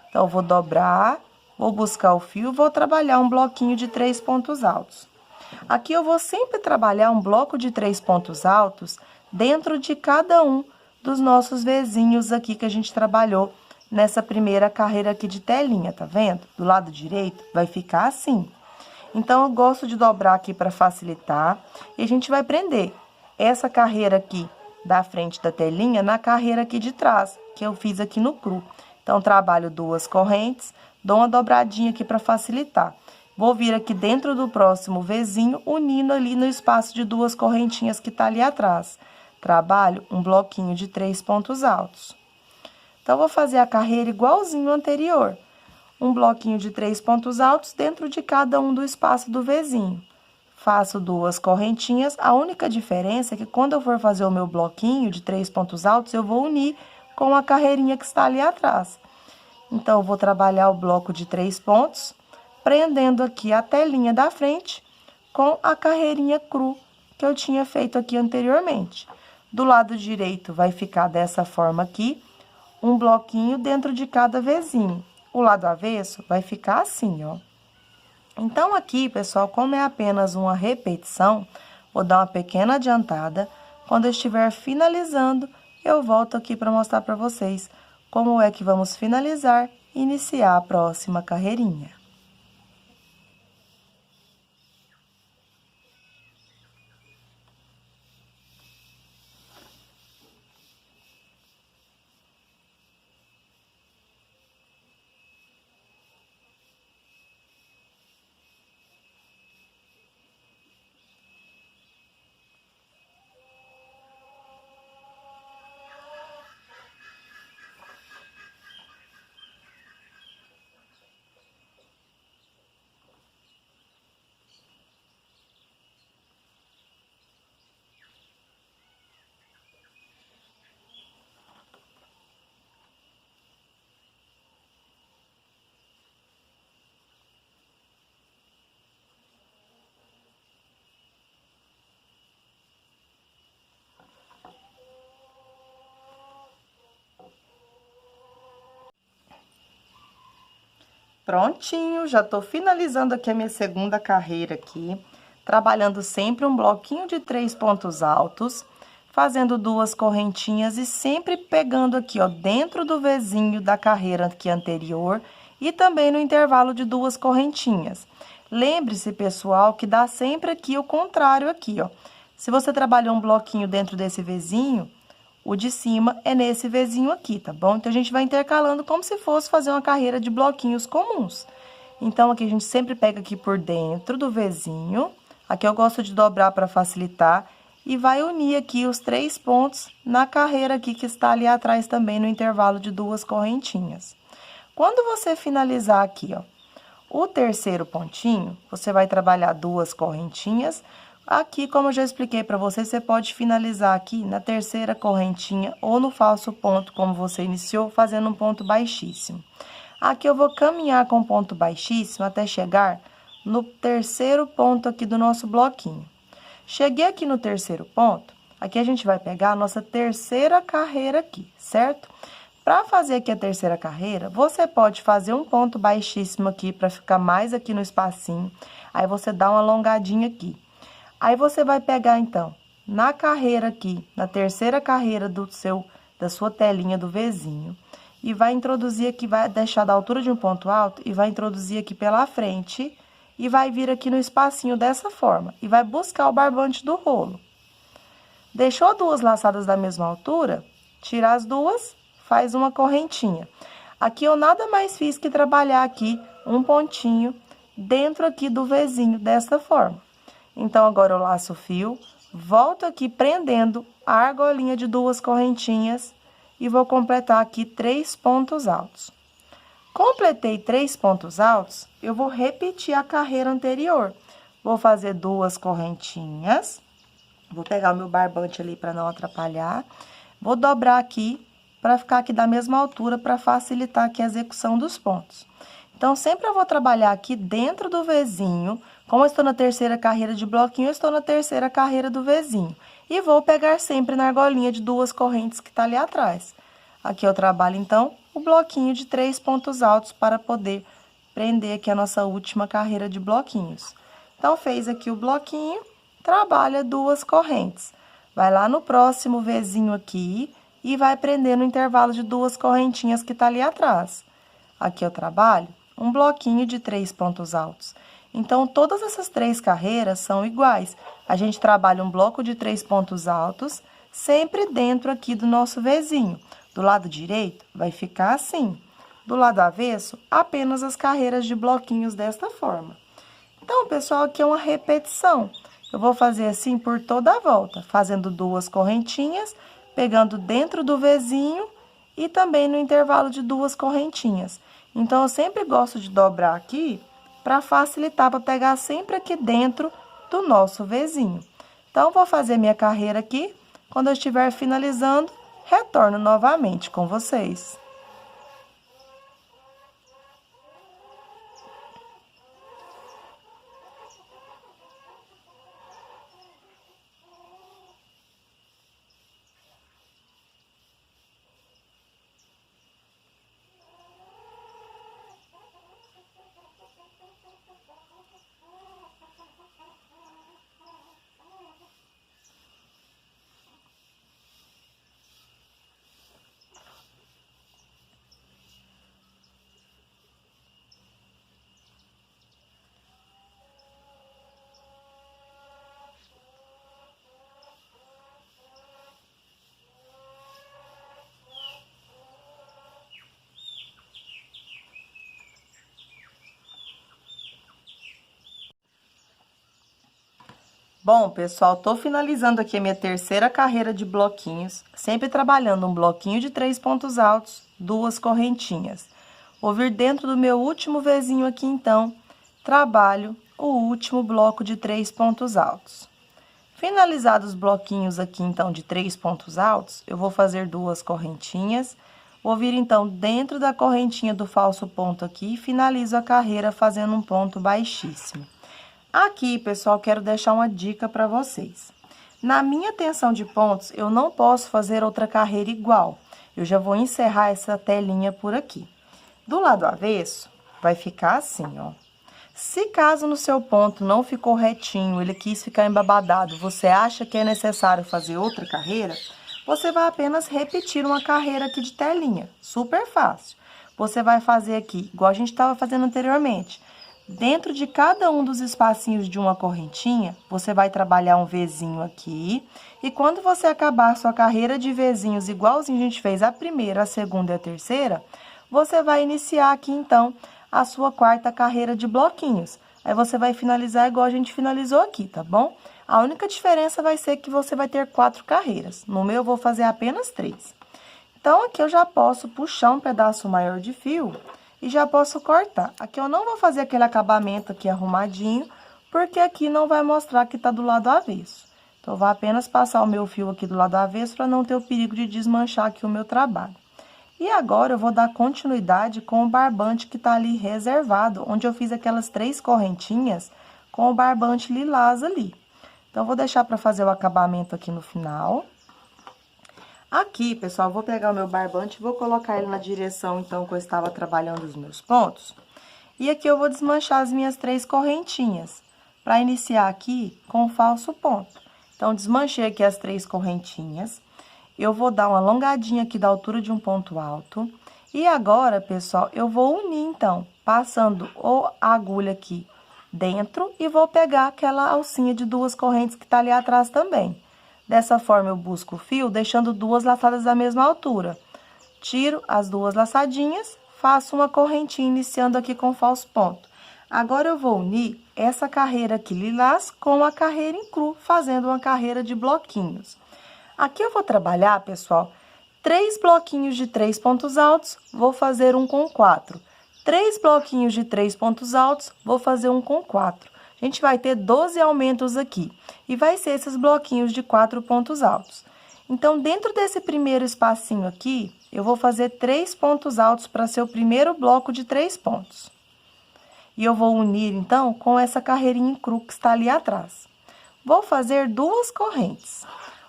Então, eu vou dobrar, vou buscar o fio, vou trabalhar um bloquinho de 3 pontos altos. Aqui, eu vou sempre trabalhar um bloco de 3 pontos altos dentro de cada um dos nossos Vzinhos aqui que a gente trabalhou nessa primeira carreira aqui de telinha, tá vendo? Do lado direito, vai ficar assim. Então, eu gosto de dobrar aqui para facilitar. E a gente vai prender essa carreira aqui da frente da telinha na carreira aqui de trás, que eu fiz aqui no cru. Então, trabalho 2 correntes, dou uma dobradinha aqui para facilitar. Vou vir aqui dentro do próximo Vzinho, unindo ali no espaço de 2 correntinhas que tá ali atrás. Trabalho um bloquinho de 3 pontos altos. Então, vou fazer a carreira igualzinho ao anterior. Um bloquinho de 3 pontos altos dentro de cada um do espaço do Vzinho. Faço 2 correntinhas, a única diferença é que quando eu for fazer o meu bloquinho de 3 pontos altos, eu vou unir com a carreirinha que está ali atrás. Então, eu vou trabalhar o bloco de 3 pontos, prendendo aqui a telinha da frente com a carreirinha cru que eu tinha feito aqui anteriormente. Do lado direito vai ficar dessa forma aqui, um bloquinho dentro de cada Vzinho. O lado avesso vai ficar assim, ó. Então, aqui, pessoal, como é apenas uma repetição, vou dar uma pequena adiantada. Quando eu estiver finalizando, eu volto aqui para mostrar para vocês como é que vamos finalizar e iniciar a próxima carreirinha. Prontinho, já tô finalizando aqui a minha segunda carreira aqui, trabalhando sempre um bloquinho de 3 pontos altos, fazendo 2 correntinhas e sempre pegando aqui, ó, dentro do Vzinho da carreira aqui anterior e também no intervalo de 2 correntinhas. Lembre-se, pessoal, que dá sempre aqui o contrário aqui, ó. Se você trabalhou um bloquinho dentro desse Vzinho, o de cima é nesse Vzinho aqui, tá bom? Então, a gente vai intercalando como se fosse fazer uma carreira de bloquinhos comuns. Então, aqui a gente sempre pega aqui por dentro do Vzinho. Aqui eu gosto de dobrar para facilitar. E vai unir aqui os 3 pontos na carreira aqui que está ali atrás também no intervalo de 2 correntinhas. Quando você finalizar aqui, ó, o terceiro pontinho, você vai trabalhar 2 correntinhas. Aqui, como eu já expliquei para você, você pode finalizar aqui na terceira correntinha ou no falso ponto, como você iniciou, fazendo um ponto baixíssimo. Aqui eu vou caminhar com ponto baixíssimo até chegar no terceiro ponto aqui do nosso bloquinho. Cheguei aqui no terceiro ponto, aqui a gente vai pegar a nossa terceira carreira aqui, certo? Para fazer aqui a terceira carreira, você pode fazer um ponto baixíssimo aqui para ficar mais aqui no espacinho. Aí, você dá uma alongadinha aqui. Aí, você vai pegar, então, na carreira aqui, na terceira carreira da sua telinha do Vzinho, e vai introduzir aqui, vai deixar da altura de um ponto alto e vai introduzir aqui pela frente e vai vir aqui no espacinho dessa forma e vai buscar o barbante do rolo. Deixou 2 laçadas da mesma altura, tira as 2, faz uma correntinha. Aqui eu nada mais fiz que trabalhar aqui um pontinho dentro aqui do Vzinho, dessa forma. Então, agora eu laço o fio, volto aqui prendendo a argolinha de 2 correntinhas e vou completar aqui 3 pontos altos. Completei 3 pontos altos, eu vou repetir a carreira anterior. Vou fazer 2 correntinhas, vou pegar o meu barbante ali para não atrapalhar, vou dobrar aqui para ficar aqui da mesma altura para facilitar aqui a execução dos pontos. Então, sempre eu vou trabalhar aqui dentro do Vzinho. Como eu estou na terceira carreira de bloquinho, eu estou na terceira carreira do Vzinho. E vou pegar sempre na argolinha de 2 correntes que tá ali atrás. Aqui eu trabalho, então, o bloquinho de 3 pontos altos para poder prender aqui a nossa última carreira de bloquinhos. Então, fez aqui o bloquinho, trabalha 2 correntes. Vai lá no próximo Vzinho aqui e vai prender no intervalo de 2 correntinhas que tá ali atrás. Aqui eu trabalho um bloquinho de 3 pontos altos. Então, todas essas 3 carreiras são iguais. A gente trabalha um bloco de 3 pontos altos, sempre dentro aqui do nosso Vzinho. Do lado direito, vai ficar assim. Do lado avesso, apenas as carreiras de bloquinhos desta forma. Então, pessoal, aqui é uma repetição. Eu vou fazer assim por toda a volta, fazendo 2 correntinhas, pegando dentro do Vzinho e também no intervalo de 2 correntinhas. Então, eu sempre gosto de dobrar aqui para facilitar, para pegar sempre aqui dentro do nosso Vzinho. Então, vou fazer minha carreira aqui. Quando eu estiver finalizando, retorno novamente com vocês. Bom, pessoal, tô finalizando aqui a minha terceira carreira de bloquinhos, sempre trabalhando um bloquinho de 3 pontos altos, 2 correntinhas. Vou vir dentro do meu último Vzinho aqui, então, trabalho o último bloco de 3 pontos altos. Finalizados os bloquinhos aqui, então, de 3 pontos altos, eu vou fazer 2 correntinhas. Vou vir, então, dentro da correntinha do falso ponto aqui e finalizo a carreira fazendo um ponto baixíssimo. Aqui, pessoal, quero deixar uma dica para vocês. Na minha tensão de pontos, eu não posso fazer outra carreira igual. Eu já vou encerrar essa telinha por aqui. Do lado avesso, vai ficar assim, ó. Se caso no seu ponto não ficou retinho, ele quis ficar embabadado, você acha que é necessário fazer outra carreira, você vai apenas repetir uma carreira aqui de telinha. Super fácil. Você vai fazer aqui, igual a gente estava fazendo anteriormente. Dentro de cada um dos espacinhos de uma correntinha, você vai trabalhar um Vzinho aqui. E quando você acabar a sua carreira de Vzinhos, igualzinho a gente fez a primeira, a segunda e a terceira, você vai iniciar aqui, então, a sua 4ª carreira de bloquinhos. Aí, você vai finalizar igual a gente finalizou aqui, tá bom? A única diferença vai ser que você vai ter 4 carreiras. No meu, eu vou fazer apenas 3. Então, aqui eu já posso puxar um pedaço maior de fio e já posso cortar. Aqui eu não vou fazer aquele acabamento aqui arrumadinho, porque aqui não vai mostrar que tá do lado avesso. Então, eu vou apenas passar o meu fio aqui do lado avesso para não ter o perigo de desmanchar aqui o meu trabalho. E agora, eu vou dar continuidade com o barbante que tá ali reservado, onde eu fiz aquelas 3 correntinhas com o barbante lilás ali. Então, eu vou deixar para fazer o acabamento aqui no final. Aqui, pessoal, eu vou pegar o meu barbante e vou colocar ele na direção, então, que eu estava trabalhando os meus pontos. E aqui eu vou desmanchar as minhas 3 correntinhas, para iniciar aqui com o falso ponto. Então, desmanchei aqui as 3 correntinhas. Eu vou dar uma alongadinha aqui da altura de um ponto alto. E agora, pessoal, eu vou unir, então, passando a agulha aqui dentro e vou pegar aquela alcinha de 2 correntes que tá ali atrás também. Dessa forma, eu busco o fio, deixando 2 laçadas da mesma altura. Tiro as 2 laçadinhas, faço uma correntinha, iniciando aqui com falso ponto. Agora, eu vou unir essa carreira aqui lilás com a carreira em cru, fazendo uma carreira de bloquinhos. Aqui eu vou trabalhar, pessoal, 3 bloquinhos de 3 pontos altos, vou fazer um com 4. 3 bloquinhos de 3 pontos altos, vou fazer um com 4. A gente vai ter 12 aumentos aqui, e vai ser esses bloquinhos de 4 pontos altos. Então, dentro desse primeiro espacinho aqui, eu vou fazer 3 pontos altos para ser o primeiro bloco de 3 pontos. E eu vou unir, então, com essa carreirinha em cru que está ali atrás. Vou fazer 2 correntes.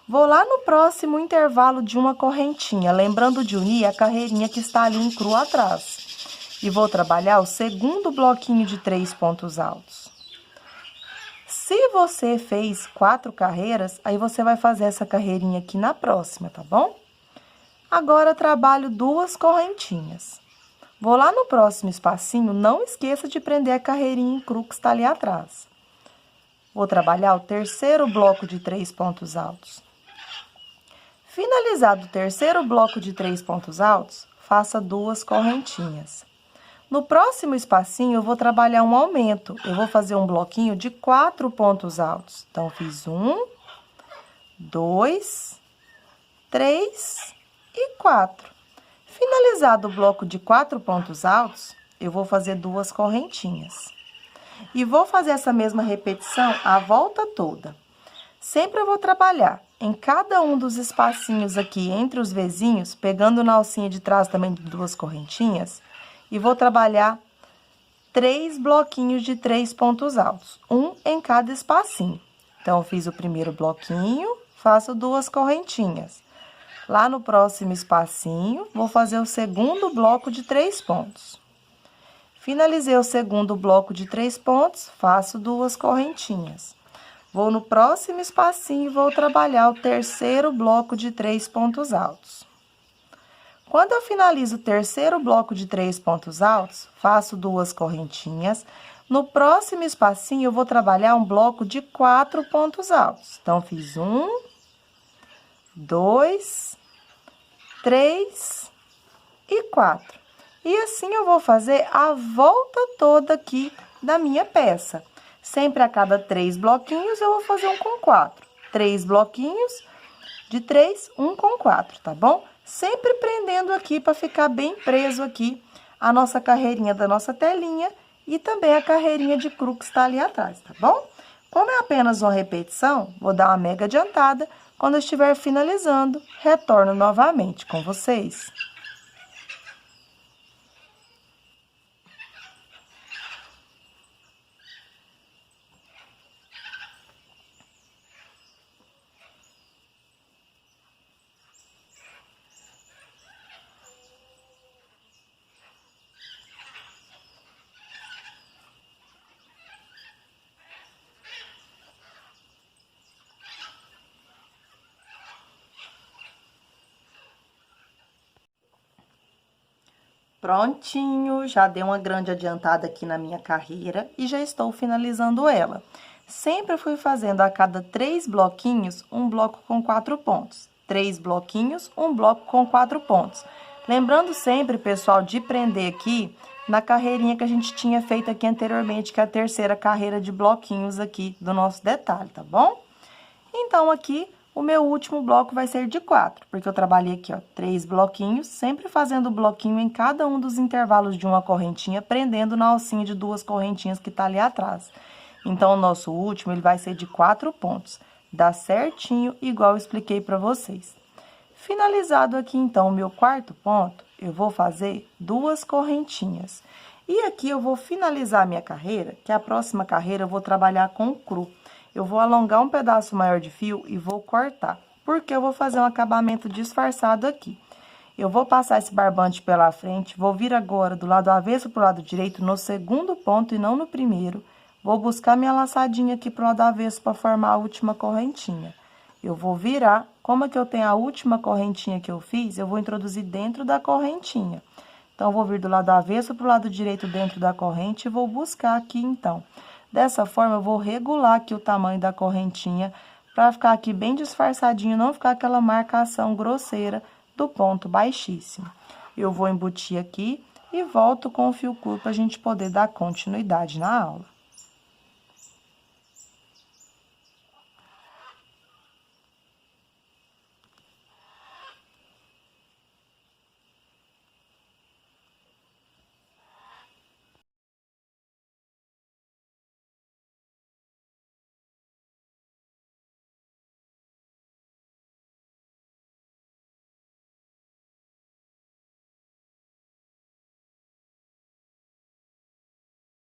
Vou lá no próximo intervalo de uma correntinha, lembrando de unir a carreirinha que está ali em cru atrás. E vou trabalhar o segundo bloquinho de 3 pontos altos. Se você fez 4 carreiras, aí você vai fazer essa carreirinha aqui na próxima, tá bom? Agora, trabalho 2 correntinhas. Vou lá no próximo espacinho, não esqueça de prender a carreirinha em cru que está ali atrás. Vou trabalhar o terceiro bloco de 3 pontos altos. Finalizado o terceiro bloco de 3 pontos altos, faça 2 correntinhas. No próximo espacinho, eu vou trabalhar um aumento. Eu vou fazer um bloquinho de 4 pontos altos. Então, fiz 1, 2, 3 e 4. Finalizado o bloco de 4 pontos altos, eu vou fazer 2 correntinhas. E vou fazer essa mesma repetição a volta toda. Sempre eu vou trabalhar em cada um dos espacinhos aqui entre os vezinhos, pegando na alcinha de trás também de 2 correntinhas, e vou trabalhar 3 bloquinhos de 3 pontos altos, um em cada espacinho. Então, eu fiz o primeiro bloquinho, faço 2 correntinhas. Lá no próximo espacinho, vou fazer o segundo bloco de 3 pontos. Finalizei o segundo bloco de 3 pontos, faço 2 correntinhas. Vou no próximo espacinho e vou trabalhar o terceiro bloco de 3 pontos altos. Quando eu finalizo o terceiro bloco de 3 pontos altos, faço 2 correntinhas. No próximo espacinho, eu vou trabalhar um bloco de 4 pontos altos. Então, fiz 1, 2, 3 e 4. E assim eu vou fazer a volta toda aqui da minha peça. Sempre a cada 3 bloquinhos, eu vou fazer um com 4. 3 bloquinhos de 3, um com 4, tá bom? Sempre prendendo aqui para ficar bem preso aqui a nossa carreirinha da nossa telinha e também a carreirinha de cru que está ali atrás, tá bom? Como é apenas uma repetição, vou dar uma mega adiantada. Quando eu estiver finalizando, retorno novamente com vocês. Prontinho, já dei uma grande adiantada aqui na minha carreira e já estou finalizando ela. Sempre fui fazendo a cada 3 bloquinhos, um bloco com 4 pontos. 3 bloquinhos, um bloco com 4 pontos. Lembrando sempre, pessoal, de prender aqui na carreirinha que a gente tinha feito aqui anteriormente, que é a terceira carreira de bloquinhos aqui do nosso detalhe, tá bom? Então, aqui, o meu último bloco vai ser de 4, porque eu trabalhei aqui, ó, 3 bloquinhos, sempre fazendo bloquinho em cada um dos intervalos de uma correntinha, prendendo na alcinha de 2 correntinhas que tá ali atrás. Então, o nosso último, ele vai ser de 4 pontos. Dá certinho, igual eu expliquei pra vocês. Finalizado aqui, então, o meu quarto ponto, eu vou fazer 2 correntinhas. E aqui eu vou finalizar a minha carreira, que a próxima carreira eu vou trabalhar com cru. Eu vou alongar um pedaço maior de fio e vou cortar, porque eu vou fazer um acabamento disfarçado aqui. Eu vou passar esse barbante pela frente, vou vir agora do lado avesso pro lado direito no segundo ponto e não no primeiro. Vou buscar minha laçadinha aqui pro lado avesso para formar a última correntinha. Eu vou virar, como é que eu tenho a última correntinha que eu fiz, eu vou introduzir dentro da correntinha. Então, eu vou vir do lado avesso pro lado direito dentro da corrente e vou buscar aqui, então. Dessa forma, eu vou regular aqui o tamanho da correntinha para ficar aqui bem disfarçadinho, não ficar aquela marcação grosseira do ponto baixíssimo. Eu vou embutir aqui e volto com o fio curto para a gente poder dar continuidade na aula.